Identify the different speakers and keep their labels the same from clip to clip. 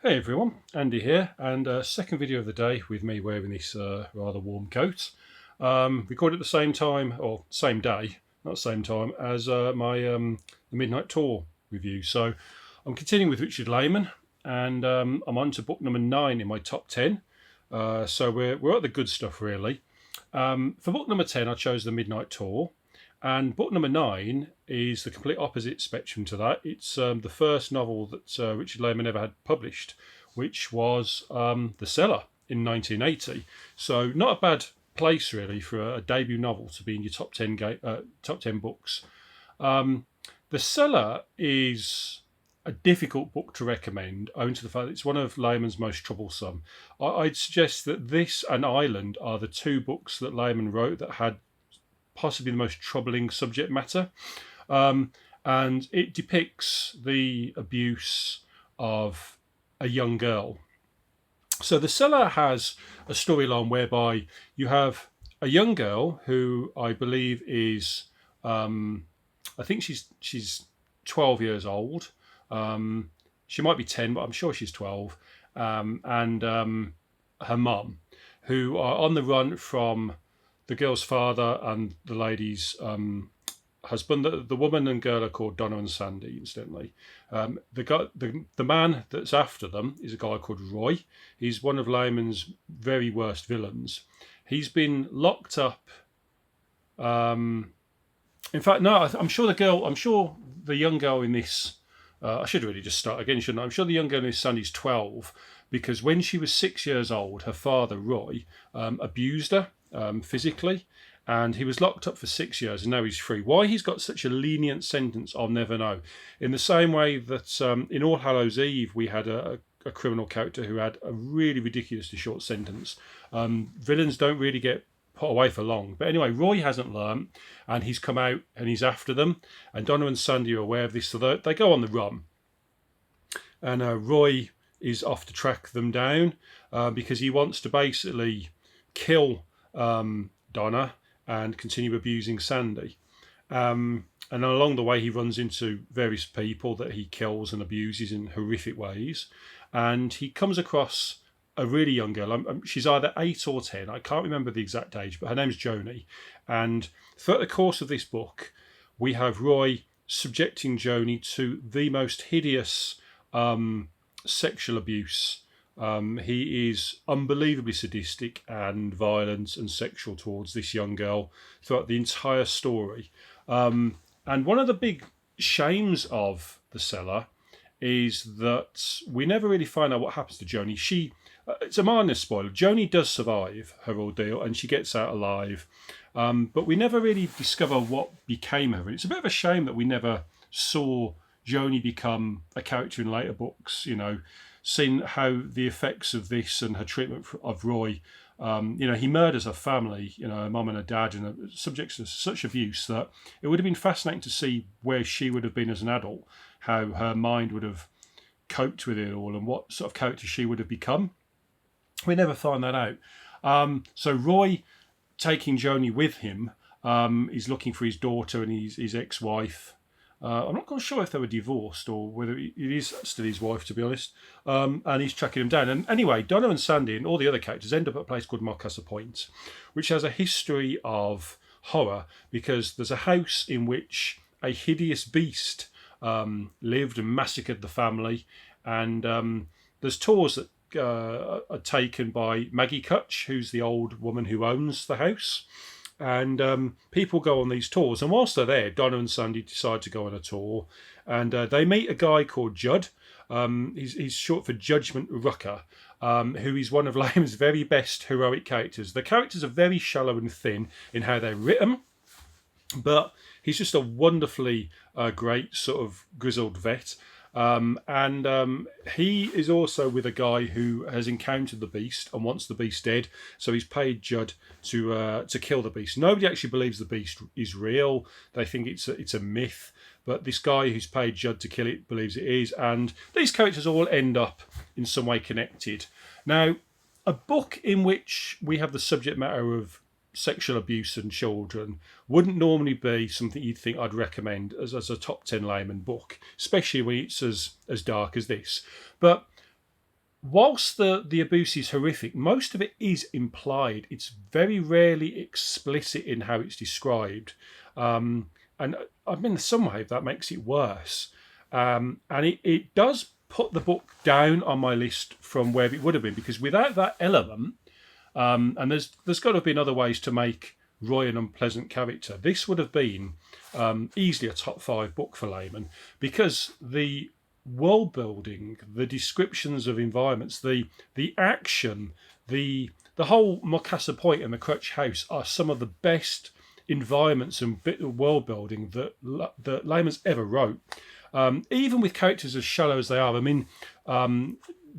Speaker 1: Hey everyone, Andy here, and second video of the day with me wearing this rather warm coat. Recorded at the same time, or same day, not same time, as my the Midnight Tour review. So I'm continuing with Richard Lehman, and I'm on to book number 9 in my top 10. So we're at the good stuff really. For book number 10, I chose the Midnight Tour. And book number 9 is the complete opposite spectrum to that. It's the first novel that Richard Lehman ever had published, which was The Cellar in 1980. So not a bad place really for a debut novel to be in your top 10 books. The Cellar is a difficult book to recommend, owing to the fact that it's one of Lehman's most troublesome. I'd suggest that this and Island are the two books that Lehman wrote that had possibly the most troubling subject matter. And it depicts the abuse of a young girl. So The Cellar has a storyline whereby you have a young girl who I believe is, I think she's 12 years old. She might be 10, but I'm sure she's 12. And her mum, who are on the run from the girl's father and the lady's husband. The woman and girl are called Donna and Sandy, incidentally. The man that's after them is a guy called Roy. He's one of Lehman's very worst villains. He's been locked up. In fact, no, I'm sure the young girl in this. I should really just start again, shouldn't I? I'm sure the young girl in this Sandy's 12 because when she was 6 years old, her father Roy abused her physically, and he was locked up for 6 years and now he's free. Why he's got such a lenient sentence, I'll never know. In the same way that in All Hallows Eve we had a criminal character who had a really ridiculously short sentence. Villains don't really get put away for long. But anyway, Roy hasn't learnt and he's come out and he's after them, and Donna and Sandy are aware of this, so they go on the run. And Roy is off to track them down because he wants to basically kill Donna and continue abusing Sandy. And along the way, he runs into various people that he kills and abuses in horrific ways. And he comes across a really young girl. She's either 8 or 10. I can't remember the exact age, but her name's Joni. And throughout the course of this book, we have Roy subjecting Joni to the most hideous sexual abuse. He is unbelievably sadistic and violent and sexual towards this young girl throughout the entire story. And one of the big shames of The Cellar is that we never really find out what happens to Joni. It's a minor spoiler. Joni does survive her ordeal and she gets out alive. But we never really discover what became of her. It's a bit of a shame that we never saw Joni become a character in later books, seeing how the effects of this and her treatment of Roy, he murders her family, her mum and her dad, and subjects to such abuse that it would have been fascinating to see where she would have been as an adult, how her mind would have coped with it all, and what sort of character she would have become. We never find that out. So Roy, taking Joni with him, is looking for his daughter and his ex-wife. I'm not quite sure if they were divorced or whether it is still his wife, to be honest. And he's tracking them down. And anyway, Donna and Sandy and all the other characters end up at a place called Marcassa Point, which has a history of horror because there's a house in which a hideous beast lived and massacred the family. And there's tours that are taken by Maggie Cutch, who's the old woman who owns the house. And people go on these tours. And whilst they're there, Donna and Sandy decide to go on a tour. And they meet a guy called Judd. He's short for Judgment Rucker, who is one of Lehman's very best heroic characters. The characters are very shallow and thin in how they're written, but he's just a wonderfully great sort of grizzled vet. He is also with a guy who has encountered the beast and wants the beast dead, so he's paid Judd to kill the beast. Nobody actually believes the beast is real. They think it's a myth, but this guy who's paid Judd to kill it believes it is, and these characters all end up in some way connected. Now, a book in which we have the subject matter of sexual abuse and children wouldn't normally be something you'd think I'd recommend as a top 10 Lehman book, especially when it's as dark as this. But whilst the abuse is horrific, most of it is implied. It's very rarely explicit in how it's described. And I mean, in some way, that makes it worse. And it does put the book down on my list from where it would have been, because without that element, and there's got to have been other ways to make Roy an unpleasant character, this would have been easily a top 5 book for laymen, because the world building, the descriptions of environments, the action, the whole Mocassa Point and the Crutch House are some of the best environments and bit of world building that Lehman's ever wrote. Even with characters as shallow as they are, I mean,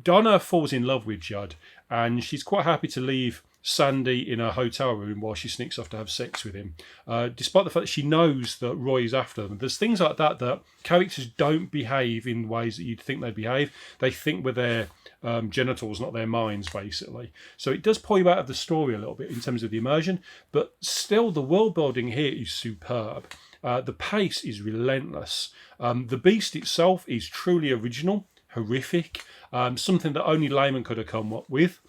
Speaker 1: Donna falls in love with Judd, and she's quite happy to leave Sandy in a hotel room while she sneaks off to have sex with him, despite the fact that she knows that Roy is after them. There's things like that characters don't behave in ways that you'd think they behave. They think with their genitals, not their minds, basically. So it does pull you out of the story a little bit in terms of the immersion, but still the world building here is superb. The pace is relentless. The beast itself is truly original, horrific, something that only Lehman could have come up with.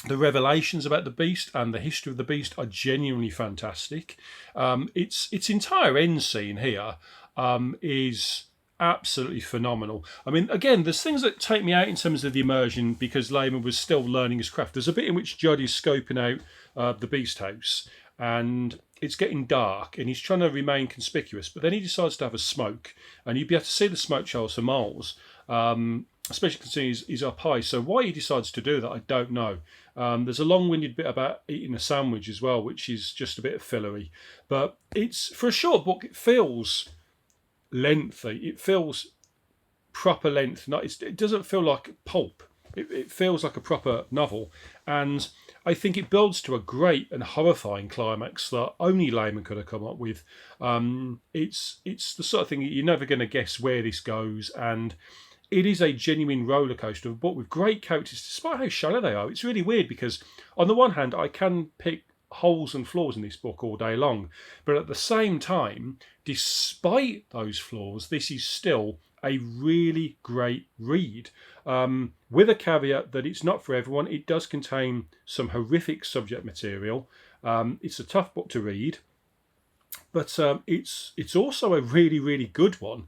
Speaker 1: The revelations about the beast and the history of the beast are genuinely fantastic. Its entire end scene here is absolutely phenomenal. I mean, again, there's things that take me out in terms of the immersion because Lehman was still learning his craft. There's a bit in which Judd is scoping out the beast house, and it's getting dark, and he's trying to remain conspicuous, but then he decides to have a smoke, and you'd be able to see the smoke trails for miles, especially considering he's up high. So why he decides to do that, I don't know. There's a long-winded bit about eating a sandwich as well, which is just a bit of fillery. But it's, for a short book, it feels lengthy. It feels proper length. It doesn't feel like pulp. It feels like a proper novel. And I think it builds to a great and horrifying climax that only Lehman could have come up with. It's the sort of thing you're never going to guess where this goes, and it is a genuine roller coaster of a book with great characters, despite how shallow they are. It's really weird because, on the one hand, I can pick holes and flaws in this book all day long, but at the same time, despite those flaws, this is still a really great read. With a caveat that it's not for everyone. It does contain some horrific subject material. It's a tough book to read, but it's also a really, really good one.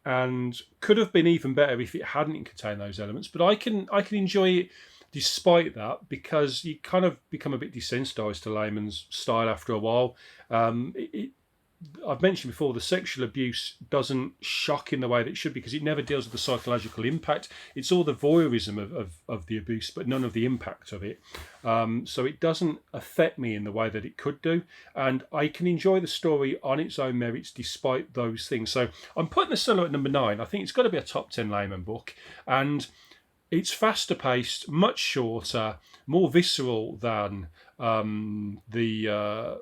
Speaker 1: And could have been even better if it hadn't contained those elements. But I can enjoy it despite that, because you kind of become a bit desensitized to Lehman's style after a while. I've mentioned before, the sexual abuse doesn't shock in the way that it should, because it never deals with the psychological impact. It's all the voyeurism of the abuse, but none of the impact of it. So it doesn't affect me in the way that it could do. And I can enjoy the story on its own merits despite those things. So I'm putting the Cellar at number 9. I think it's got to be a top 10 Lehman book. And it's faster paced, much shorter, more visceral than the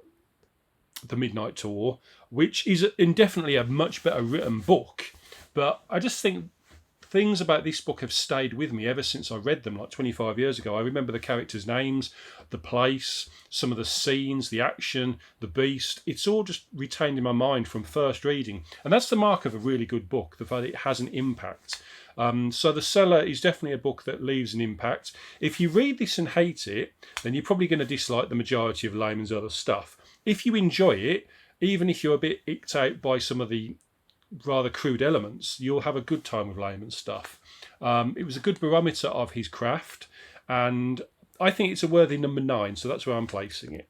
Speaker 1: Midnight Tour, which is indefinitely a much better written book. But I just think things about this book have stayed with me ever since I read them like 25 years ago. I remember the characters' names, the place, some of the scenes, the action, the beast. It's all just retained in my mind from first reading. And that's the mark of a really good book, the fact that it has an impact. So The Cellar is definitely a book that leaves an impact. If you read this and hate it, then you're probably going to dislike the majority of Lehman's other stuff. If you enjoy it, even if you're a bit icked out by some of the rather crude elements, you'll have a good time with Lehman's stuff. It was a good barometer of his craft, and I think it's a worthy number 9, so that's where I'm placing it.